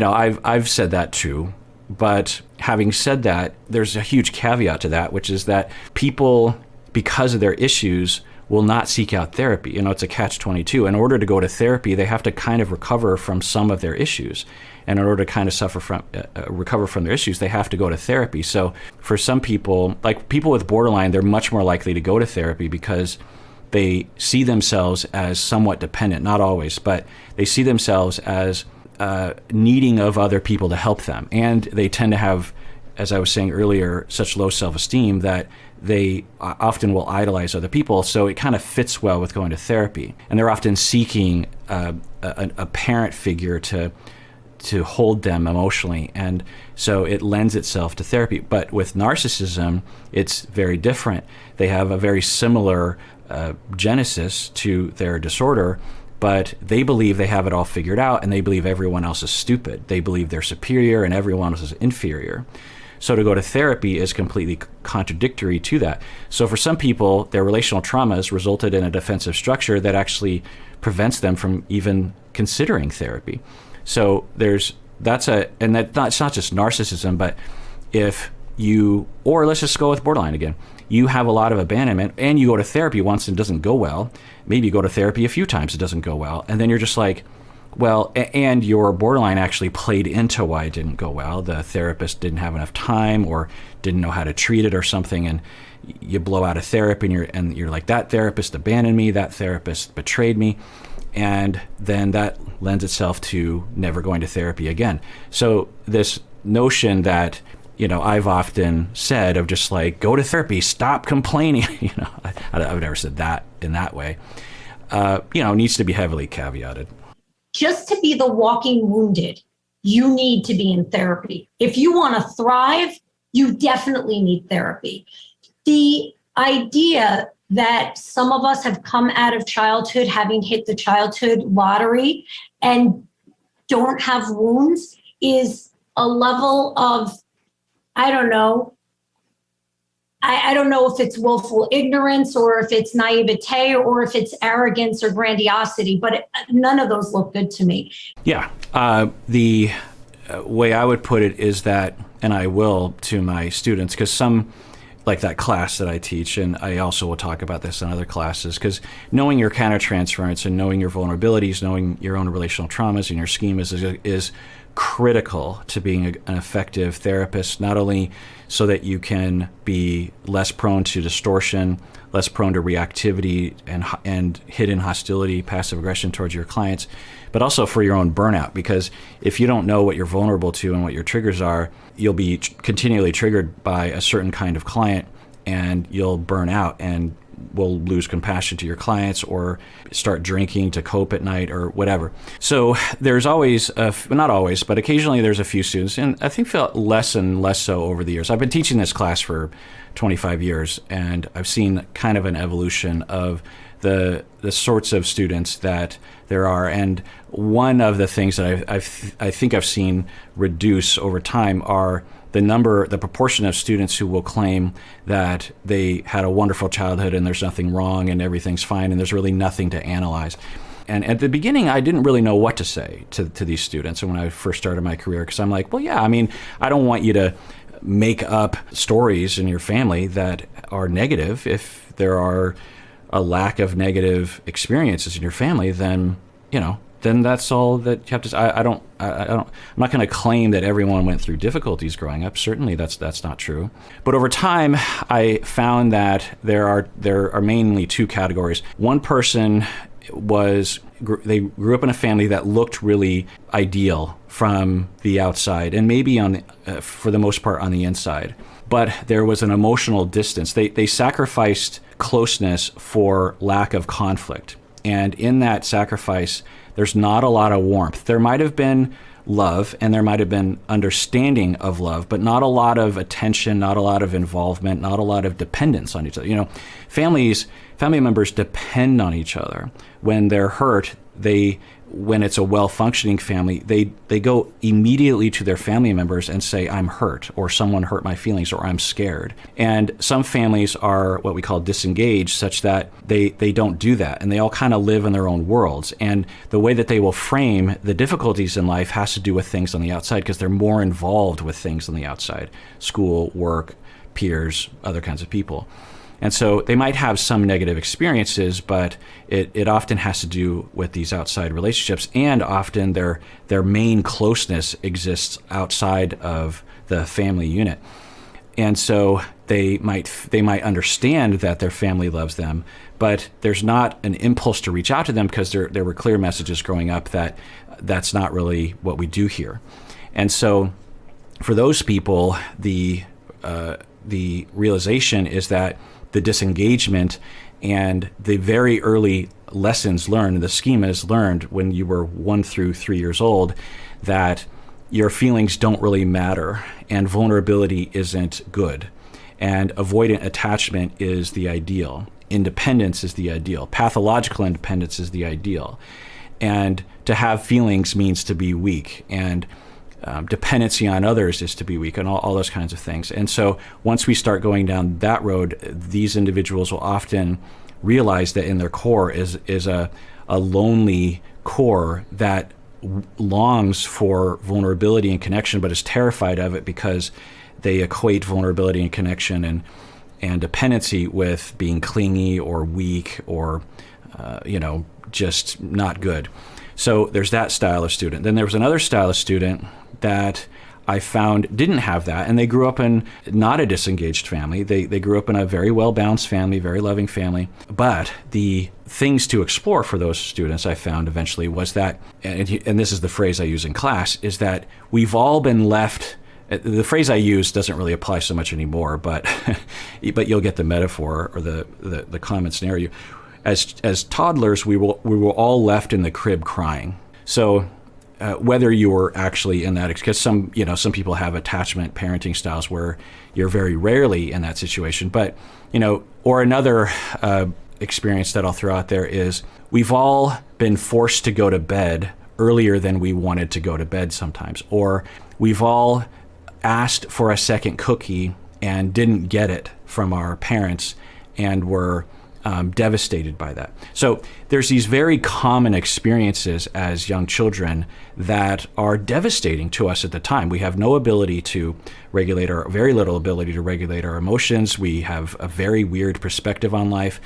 I've said that too. But having said that, there's a huge caveat to that, which is that people, because of their issues, will not seek out therapy. It's a catch-22. In order to go to therapy, they have to kind of recover from some of their issues. And in order to kind of recover from their issues, they have to go to therapy. So for some people, like people with borderline, they're much more likely to go to therapy because they see themselves as somewhat dependent, not always, but they see themselves as needing of other people to help them. And they tend to have, as I was saying earlier, such low self-esteem that they often will idolize other people. So it kind of fits well with going to therapy. And they're often seeking a parent figure to hold them emotionally. And so it lends itself to therapy. But with narcissism, it's very different. They have a very similar genesis to their disorder, but they believe they have it all figured out, and they believe everyone else is stupid. They believe they're superior and everyone else is inferior. So to go to therapy is completely contradictory to that. So for some people, their relational traumas resulted in a defensive structure that actually prevents them from even considering therapy. So it's not just narcissism, but or let's just go with borderline again. You have a lot of abandonment and you go to therapy once and it doesn't go well. Maybe you go to therapy a few times, it doesn't go well. And then you're just like, well, and your borderline actually played into why it didn't go well. The therapist didn't have enough time or didn't know how to treat it or something. And you blow out of therapy and you're like, that therapist abandoned me, that therapist betrayed me. And then that lends itself to never going to therapy again. So this notion that, I've often said of just like, go to therapy, stop complaining. I've never said that in that way. Needs to be heavily caveated. Just to be the walking wounded, you need to be in therapy. If you want to thrive, you definitely need therapy. The idea that some of us have come out of childhood having hit the childhood lottery and don't have wounds is a level of I don't know. I don't know if it's willful ignorance or if it's naivete or if it's arrogance or grandiosity, but none of those look good to me. Yeah. The way I would put it is that, and I will to my students, because some, like that class that I teach, and I also will talk about this in other classes, because knowing your countertransference and knowing your vulnerabilities, knowing your own relational traumas and your schemas is critical to being an effective therapist, not only so that you can be less prone to distortion, less prone to reactivity and hidden hostility, passive aggression towards your clients, but also for your own burnout. Because if you don't know what you're vulnerable to and what your triggers are, you'll be continually triggered by a certain kind of client, and you'll burn out and will lose compassion to your clients or start drinking to cope at night or whatever. So there's always, not always, but occasionally there's a few students, and I think felt less and less so over the years. I've been teaching this class for 25 years, and I've seen kind of an evolution of the sorts of students that there are. And one of the things that I think I've seen reduce over time are the proportion of students who will claim that they had a wonderful childhood and there's nothing wrong and everything's fine and there's really nothing to analyze. And at the beginning, I didn't really know what to say to these students. And when I first started my career, because I'm like, well, yeah, I mean, I don't want you to make up stories in your family that are negative. If there are a lack of negative experiences in your family, then, then that's all that you have to say. I'm not going to claim that everyone went through difficulties growing up. Certainly that's not true. But over time, I found that there are mainly two categories. One person they grew up in a family that looked really ideal from the outside and maybe for the most part on the inside. But there was an emotional distance. They sacrificed closeness for lack of conflict. And in that sacrifice, there's not a lot of warmth. There might have been love and there might have been understanding of love, but not a lot of attention, not a lot of involvement, not a lot of dependence on each other. Family members depend on each other. When they're hurt, when it's a well-functioning family, they go immediately to their family members and say, I'm hurt, or someone hurt my feelings, or I'm scared. And some families are what we call disengaged, such that they don't do that, and they all kind of live in their own worlds. And the way that they will frame the difficulties in life has to do with things on the outside, because they're more involved with things on the outside: school, work, peers, other kinds of people. And so they might have some negative experiences, but it often has to do with these outside relationships, and often their main closeness exists outside of the family unit. And so they might understand that their family loves them, but there's not an impulse to reach out to them because there were clear messages growing up that that's not really what we do here. And so for those people, the realization is that the disengagement and the very early lessons learned, the schemas learned when you were 1 through 3 years old, that your feelings don't really matter and vulnerability isn't good. And avoidant attachment is the ideal. Independence is the ideal. Pathological independence is the ideal. And to have feelings means to be weak. And dependency on others is to be weak, and all those kinds of things. And so once we start going down that road, these individuals will often realize that in their core is a lonely core that longs for vulnerability and connection, but is terrified of it because they equate vulnerability and connection and dependency with being clingy or weak or just not good. So there's that style of student. Then there was another style of student that I found didn't have that, and they grew up in not a disengaged family. They grew up in a very well-balanced family, very loving family. But the things to explore for those students, I found eventually, was that, and this is the phrase I use in class, is that we've all been left. The phrase I use doesn't really apply so much anymore, but you'll get the metaphor or the common scenario. As toddlers, we were all left in the crib crying. So whether you were actually in that, because some people have attachment parenting styles where you're very rarely in that situation, but or another experience that I'll throw out there is we've all been forced to go to bed earlier than we wanted to go to bed sometimes, or we've all asked for a second cookie and didn't get it from our parents and were devastated by that. So there's these very common experiences as young children that are devastating to us at the time. We have no ability to regulate very little ability to regulate our emotions. We have a very weird perspective on life.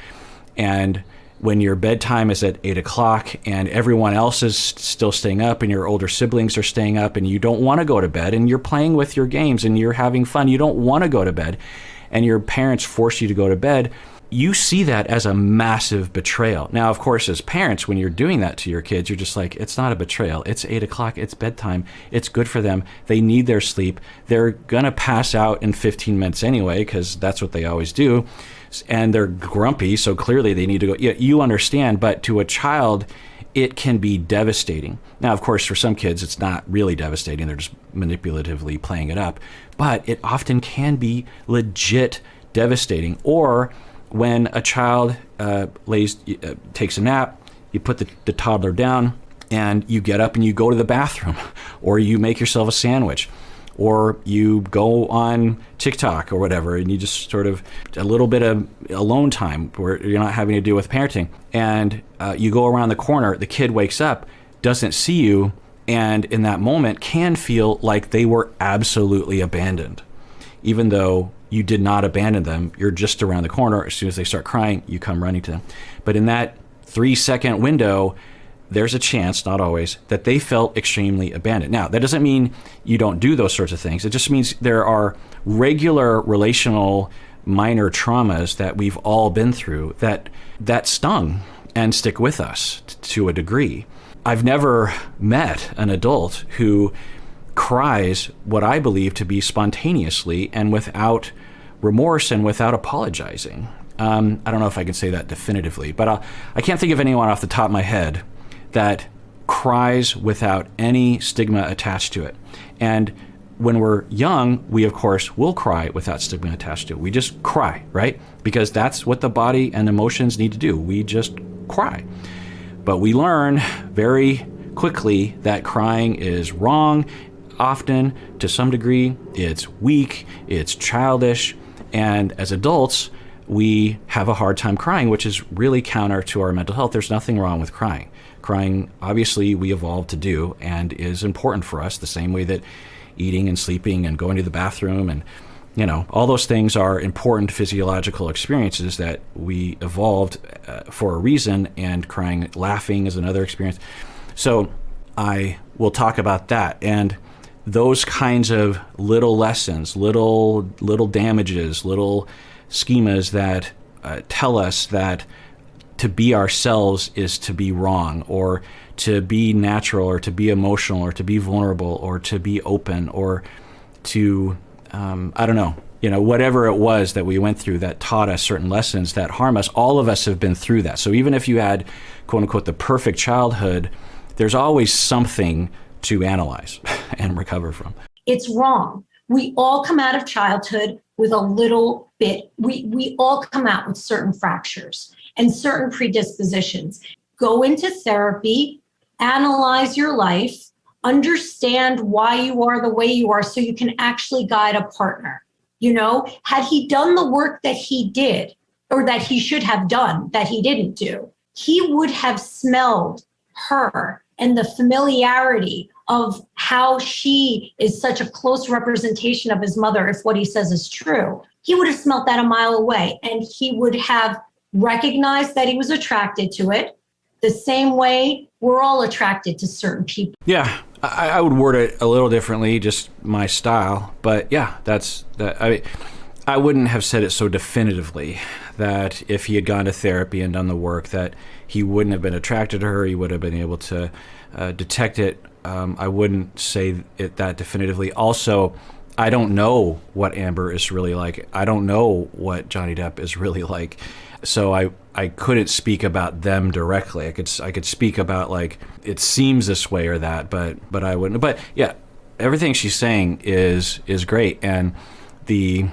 And when your bedtime is at 8 o'clock and everyone else is still staying up and your older siblings are staying up and you don't want to go to bed and you're playing with your games and you're having fun, you don't want to go to bed, and your parents force you to go to bed, you see that as a massive betrayal. Now, of course, as parents, when you're doing that to your kids, you're just like, it's not a betrayal. It's 8 o'clock. It's bedtime. It's good for them. They need their sleep. They're going to pass out in 15 minutes anyway, because that's what they always do. And they're grumpy, so clearly they need to go. Yeah, you understand, but to a child, it can be devastating. Now, of course, for some kids, it's not really devastating. They're just manipulatively playing it up. But it often can be legit devastating. Or when a child takes a nap, you put the toddler down, and you get up and you go to the bathroom, or you make yourself a sandwich, or you go on TikTok or whatever, and you just sort of a little bit of alone time where you're not having to deal with parenting. And you go around the corner, the kid wakes up, doesn't see you, and in that moment can feel like they were absolutely abandoned. Even though you did not abandon them, you're just around the corner. As soon as they start crying, you come running to them. But in that 3-second window, there's a chance, not always, that they felt extremely abandoned. Now, that doesn't mean you don't do those sorts of things. It just means there are regular relational minor traumas that we've all been through that stung and stick with us to a degree. I've never met an adult who cries what I believe to be spontaneously and without remorse and without apologizing. I don't know if I can say that definitively, but I can't think of anyone off the top of my head that cries without any stigma attached to it. And when we're young, we of course will cry without stigma attached to it. We just cry, right? Because that's what the body and emotions need to do. We just cry. But we learn very quickly that crying is wrong. Often, to some degree, it's weak, it's childish, and as adults, we have a hard time crying, which is really counter to our mental health. There's nothing wrong with crying. Crying, obviously, we evolved to do and is important for us, the same way that eating and sleeping and going to the bathroom and, all those things are important physiological experiences that we evolved for a reason, and crying, laughing is another experience. So I will talk about that. And those kinds of little lessons, little damages, little schemas that tell us that to be ourselves is to be wrong, or to be natural, or to be emotional, or to be vulnerable, or to be open, or to, whatever it was that we went through that taught us certain lessons that harm us. All of us have been through that. So even if you had, quote unquote, the perfect childhood, there's always something to analyze and recover from. It's wrong. We all come out of childhood with a little bit. We all come out with certain fractures and certain predispositions. Go into therapy, analyze your life, understand why you are the way you are so you can actually guide a partner. Had he done the work that he did, or that he should have done, that he didn't do, he would have smelled her and the familiarity of how she is such a close representation of his mother, if what he says is true. He would have smelt that a mile away, and he would have recognized that he was attracted to it the same way we're all attracted to certain people. Yeah, I would word it a little differently, just my style. But yeah, that's that. I wouldn't have said it so definitively that if he had gone to therapy and done the work that he wouldn't have been attracted to her, he would have been able to detect it. I wouldn't say it that definitively. Also, I don't know what Amber is really like. I don't know what Johnny Depp is really like. So I couldn't speak about them directly. I could speak about, like, it seems this way or that, but I wouldn't. But yeah, everything she's saying is great. And the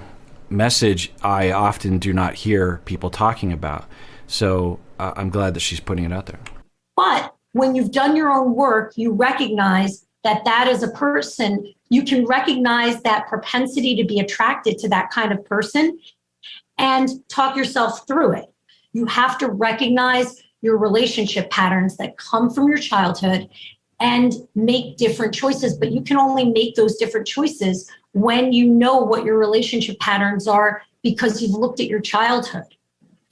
message I often do not hear people talking about. So I'm glad that she's putting it out there. But when you've done your own work, you recognize that that is a person you can recognize that propensity to be attracted to that kind of person and talk yourself through it. You have to recognize your relationship patterns that come from your childhood and make different choices. But you can only make those different choices when you know what your relationship patterns are because you've looked at your childhood,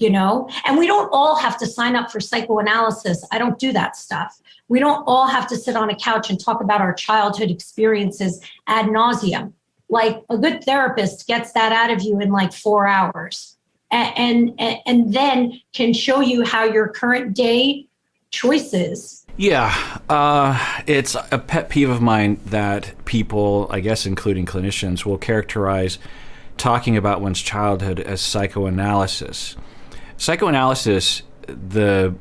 And we don't all have to sign up for psychoanalysis. I don't do that stuff. We don't all have to sit on a couch and talk about our childhood experiences ad nauseum. Like a good therapist gets that out of you in like 4 hours and then can show you how your current day choices. Yeah, it's a pet peeve of mine that people, I guess including clinicians, will characterize talking about one's childhood as psychoanalysis. Psychoanalysis, the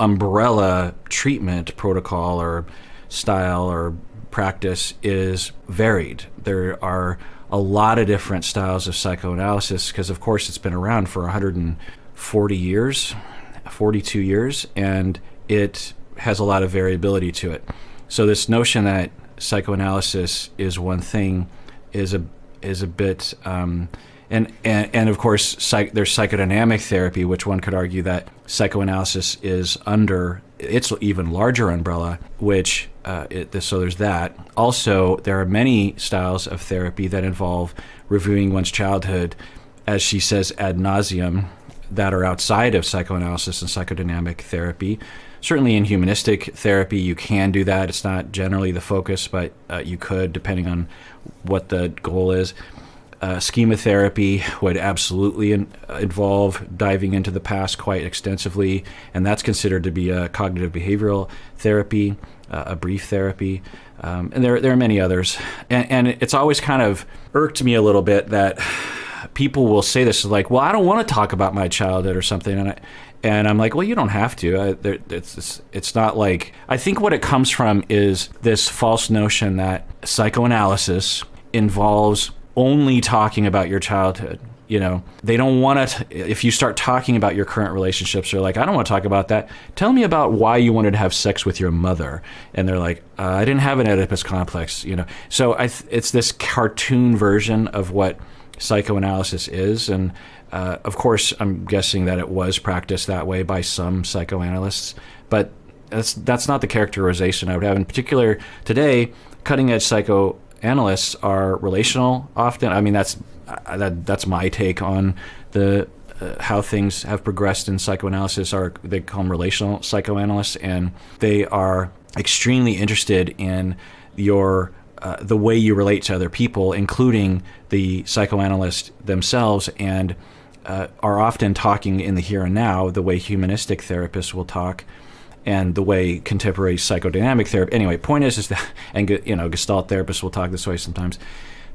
umbrella treatment protocol or style or practice, is varied. There are a lot of different styles of psychoanalysis because, of course, it's been around for 140 years, 42 years, and it has a lot of variability to it. So this notion that psychoanalysis is one thing is a bit and of course there's psychodynamic therapy, which one could argue that psychoanalysis is under its even larger umbrella, which so there's that. Also, there are many styles of therapy that involve reviewing one's childhood, as she says, ad nauseum, that are outside of psychoanalysis and psychodynamic therapy. Certainly in humanistic therapy, you can do that. It's not generally the focus, but you could, depending on what the goal is. Schema therapy would absolutely involve diving into the past quite extensively, and that's considered to be a cognitive behavioral therapy, a brief therapy, and there are many others. And it's always kind of irked me a little bit that people will say this, like, well, I don't want to talk about my childhood or something, and I'm like, well, you don't have to. It's not like, I think what it comes from is this false notion that psychoanalysis involves only talking about your childhood. They don't want to, if you start talking about your current relationships, they're like, I don't want to talk about that. Tell me about why you wanted to have sex with your mother. And they're like, I didn't have an Oedipus complex, So it's this cartoon version of what psychoanalysis is. And of course, I'm guessing that it was practiced that way by some psychoanalysts, but that's not the characterization I would have. In particular, today, cutting-edge psychoanalysts are relational often. I mean, that's my take on the how things have progressed in psychoanalysis. They call them relational psychoanalysts, and they are extremely interested in the way you relate to other people, including the psychoanalyst themselves, and are often talking in the here and now the way humanistic therapists will talk, and the way contemporary psychodynamic therapy. Anyway, point is that, and Gestalt therapists will talk this way sometimes.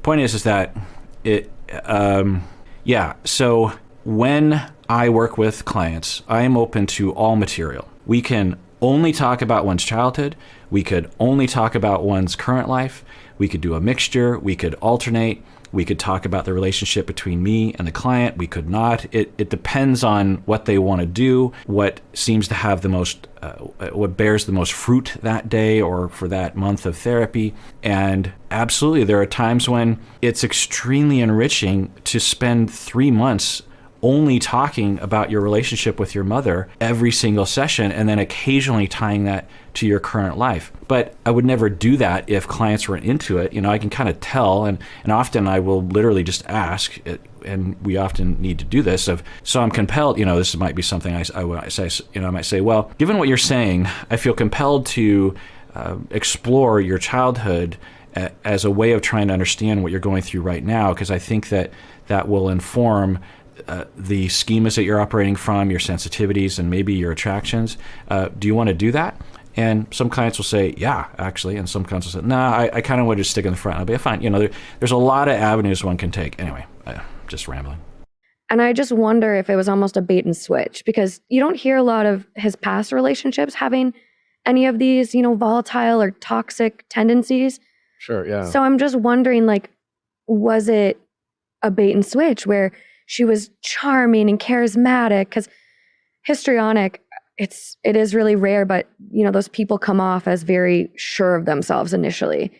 Point is that it, So when I work with clients, I am open to all material. We can only talk about one's childhood. We could only talk about one's current life. We could do a mixture. We could alternate. We could talk about the relationship between me and the client. We could not. It depends on what they want to do, what seems to have the most, what bears the most fruit that day or for that month of therapy. And absolutely, there are times when it's extremely enriching to spend 3 months only talking about your relationship with your mother every single session, and then occasionally tying that to your current life. But I would never do that if clients weren't into it. I can kind of tell, and often I will literally just ask, and we often need to do this. So I'm compelled, this might be something I might say, well, given what you're saying, I feel compelled to explore your childhood as a way of trying to understand what you're going through right now, because I think that will inform the schemas that you're operating from, your sensitivities, and maybe your attractions. Do you want to do that? And some clients will say, yeah, actually. And some clients will say, nah, I kind of want to just stick in the front. I'll be fine. There's a lot of avenues one can take. Anyway, just rambling. And I just wonder if it was almost a bait and switch, because you don't hear a lot of his past relationships having any of these, volatile or toxic tendencies. Sure, yeah. So I'm just wondering, was it a bait and switch where she was charming and charismatic? Because histrionic, it is really rare, but those people come off as very sure of themselves initially.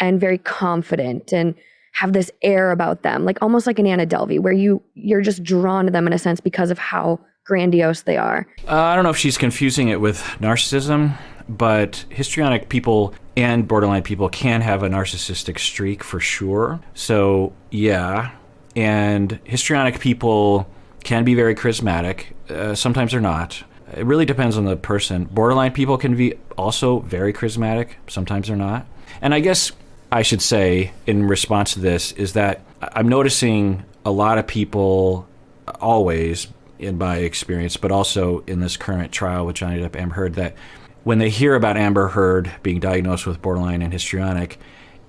and very confident and have this air about them, like almost like an Anna Delvey, where you're just drawn to them in a sense because of how grandiose they are. I don't know if she's confusing it with narcissism, but histrionic people and borderline people can have a narcissistic streak for sure. So yeah, and histrionic people can be very charismatic. Sometimes they're not. It really depends on the person. Borderline people can be also very charismatic. Sometimes they're not. And I guess I should say in response to this is that I'm noticing a lot of people always in my experience, but also in this current trial with Johnny Depp, Amber Heard, that when they hear about Amber Heard being diagnosed with borderline and histrionic,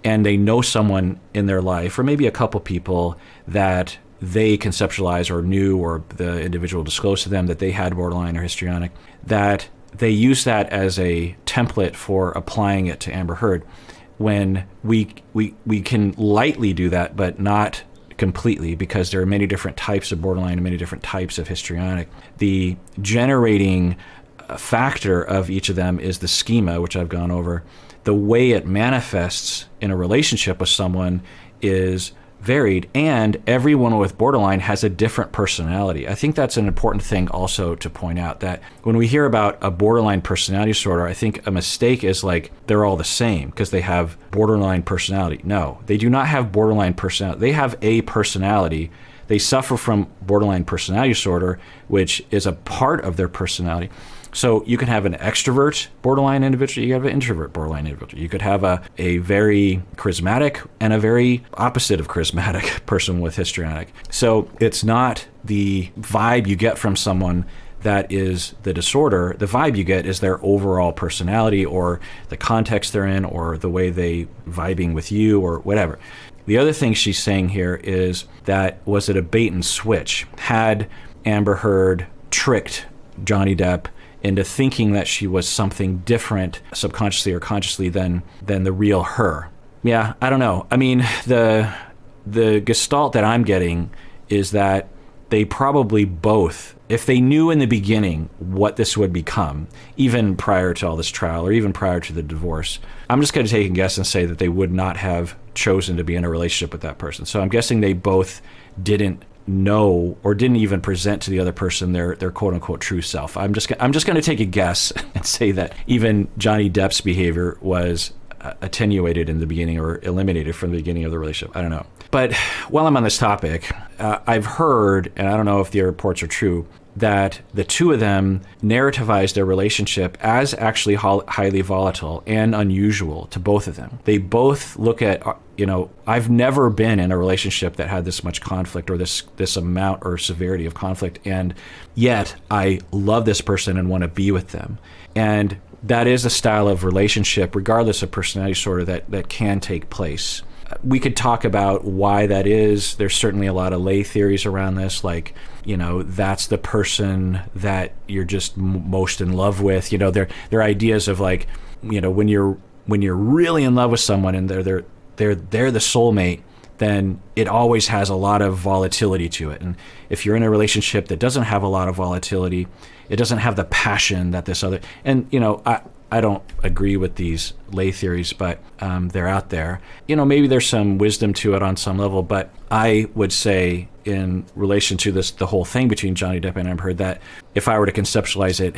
and they know someone in their life, or maybe a couple people that they conceptualize or knew, or the individual disclosed to them that they had borderline or histrionic, that they use that as a template for applying it to Amber Heard. When we can lightly do that, but not completely, because there are many different types of borderline and many different types of histrionic. The generating factor of each of them is the schema, which I've gone over. The way it manifests in a relationship with someone is varied, and everyone with borderline has a different personality. I think that's an important thing also to point out, that when we hear about a borderline personality disorder, I think a mistake is like they're all the same because they have borderline personality. No, they do not have borderline personality. They have a personality. They suffer from borderline personality disorder, which is a part of their personality. So you can have an extrovert borderline individual, you have an introvert borderline individual. You could have a very charismatic and a very opposite of charismatic person with histrionic. So it's not the vibe you get from someone that is the disorder. The vibe you get is their overall personality, or the context they're in, or the way they vibing with you, or whatever. The other thing she's saying here is that, was it a bait and switch? Had Amber Heard tricked Johnny Depp into thinking that she was something different, subconsciously or consciously, than the real her? Yeah, I don't know. I mean, the gestalt that I'm getting is that they probably both, if they knew in the beginning what this would become, even prior to all this trial or even prior to the divorce, I'm just going to take a guess and say that they would not have chosen to be in a relationship with that person. So I'm guessing they both didn't know, or didn't even present to the other person their quote unquote true self. I'm just going to take a guess and say that even Johnny Depp's behavior was attenuated in the beginning, or eliminated from the beginning of the relationship. I don't know. But while I'm on this topic, I've heard, and I don't know if the reports are true, that the two of them narrativized their relationship as actually highly volatile and unusual to both of them. They both look at, I've never been in a relationship that had this much conflict, or this amount or severity of conflict, and yet I love this person and want to be with them. And that is a style of relationship, regardless of personality disorder, that can take place. We could talk about why that is. There's certainly a lot of lay theories around this, like, that's the person that you're just most in love with. There are ideas of, like, when you're really in love with someone and they're the soulmate, then it always has a lot of volatility to it. And if you're in a relationship that doesn't have a lot of volatility, it doesn't have the passion that this other, and I don't agree with these lay theories, but they're out there. Maybe there's some wisdom to it on some level, but I would say, in relation to the whole thing between Johnny Depp and Amber Heard, that if I were to conceptualize it,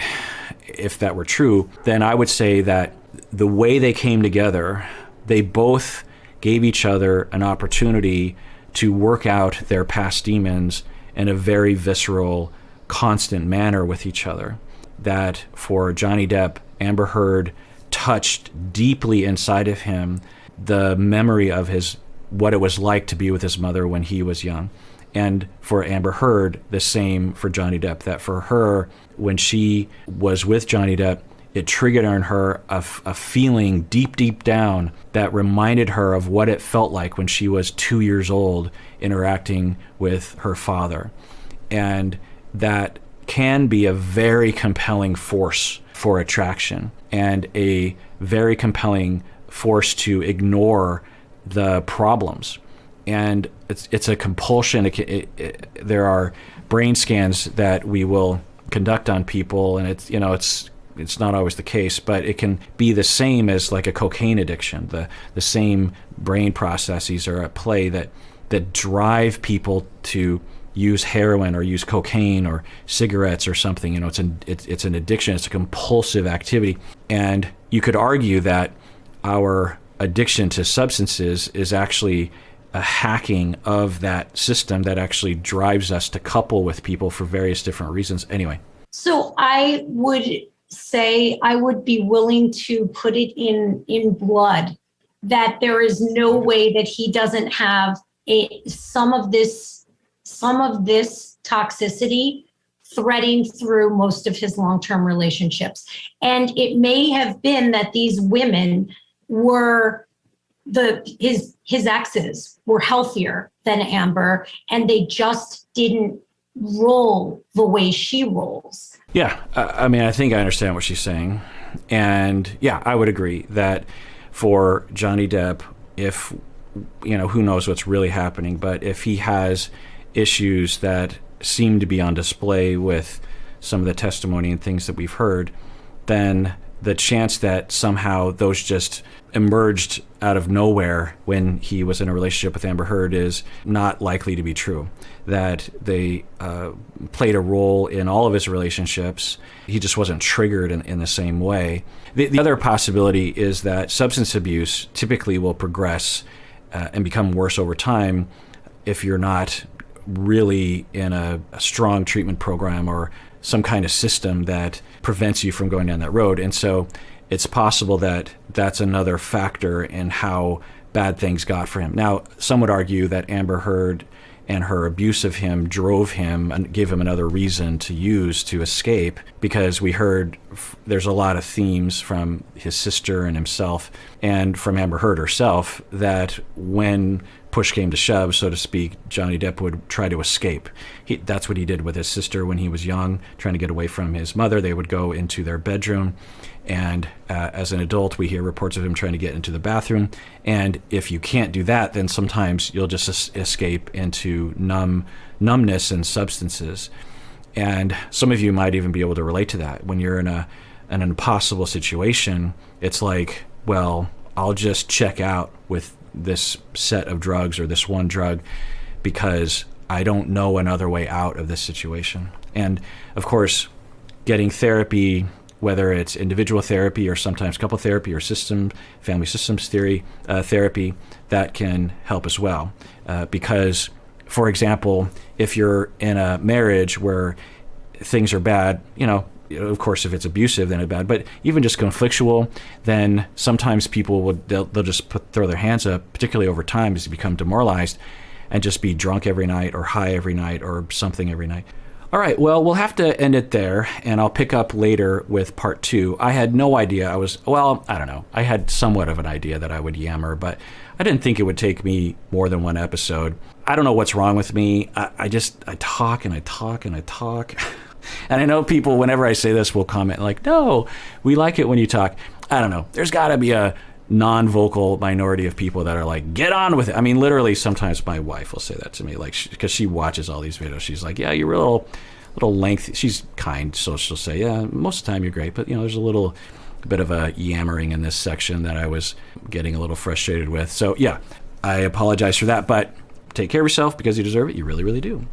if that were true, then I would say that the way they came together, they both gave each other an opportunity to work out their past demons in a very visceral, constant manner with each other. That for Johnny Depp, Amber Heard touched deeply inside of him the memory of what it was like to be with his mother when he was young. And for Amber Heard, the same for Johnny Depp, that for her, when she was with Johnny Depp, it triggered in her a feeling deep down that reminded her of what it felt like when she was 2 years old interacting with her father. And that can be a very compelling force for attraction, and a very compelling force to ignore the problems. And it's a compulsion. There are brain scans that we will conduct on people, and it's it's not always the case, but it can be the same as like a cocaine addiction. The same brain processes are at play that drive people to use heroin or use cocaine or cigarettes or something. You know, it's an addiction. It's a compulsive activity. And you could argue that our addiction to substances is actually a hacking of that system that actually drives us to couple with people for various different reasons. Anyway. So I would say I would be willing to put it in blood that there is no way that he doesn't have some of this toxicity threading through most of his long-term relationships. And it may have been that these women were his exes were healthier than Amber, and they just didn't roll the way she rolls. Yeah, I mean, I think I understand what she's saying. And yeah, I would agree that for Johnny Depp, if, you know, who knows what's really happening, but if he has issues that seem to be on display with some of the testimony and things that we've heard, then the chance that somehow those just emerged out of nowhere when he was in a relationship with Amber Heard is not likely to be true. That they played a role in all of his relationships. He just wasn't triggered in the same way. The other possibility is that substance abuse typically will progress and become worse over time if you're not really in a strong treatment program or some kind of system that prevents you from going down that road. And so it's possible that that's another factor in how bad things got for him. Now, some would argue that Amber Heard and her abuse of him drove him and gave him another reason to use to escape, because we heard there's a lot of themes from his sister and himself and from Amber Heard herself that when push came to shove, so to speak, Johnny Depp would try to escape. That's what he did with his sister when he was young, trying to get away from his mother. They would go into their bedroom, and as an adult, we hear reports of him trying to get into the bathroom. And if you can't do that, then sometimes you'll just escape into numbness and substances. And some of you might even be able to relate to that. When you're in an impossible situation, it's like, well, I'll just check out with this set of drugs or this one drug because I don't know another way out of this situation. And of course, getting therapy, whether it's individual therapy or sometimes couple therapy or family systems theory therapy, that can help as well. Because, for example, if you're in a marriage where things are bad, of course, if it's abusive, then it's bad. But even just conflictual, then sometimes people they'll just throw their hands up, particularly over time, as you become demoralized, and just be drunk every night or high every night or something every night. All right, well, we'll have to end it there, and I'll pick up later with part 2. I had no idea I don't know. I had somewhat of an idea that I would yammer, but I didn't think it would take me more than one episode. I don't know what's wrong with me. I talk and I talk and I talk. And I know people, whenever I say this, will comment like, no, we like it when you talk. I don't know. There's got to be a non-vocal minority of people that are like, get on with it. I mean, literally, sometimes my wife will say that to me, like, because she watches all these videos. She's like, yeah, you're a little lengthy. She's kind, so she'll say, yeah, most of the time you're great. But, there's a little bit of a yammering in this section that I was getting a little frustrated with. So, yeah, I apologize for that. But take care of yourself because you deserve it. You really, really do.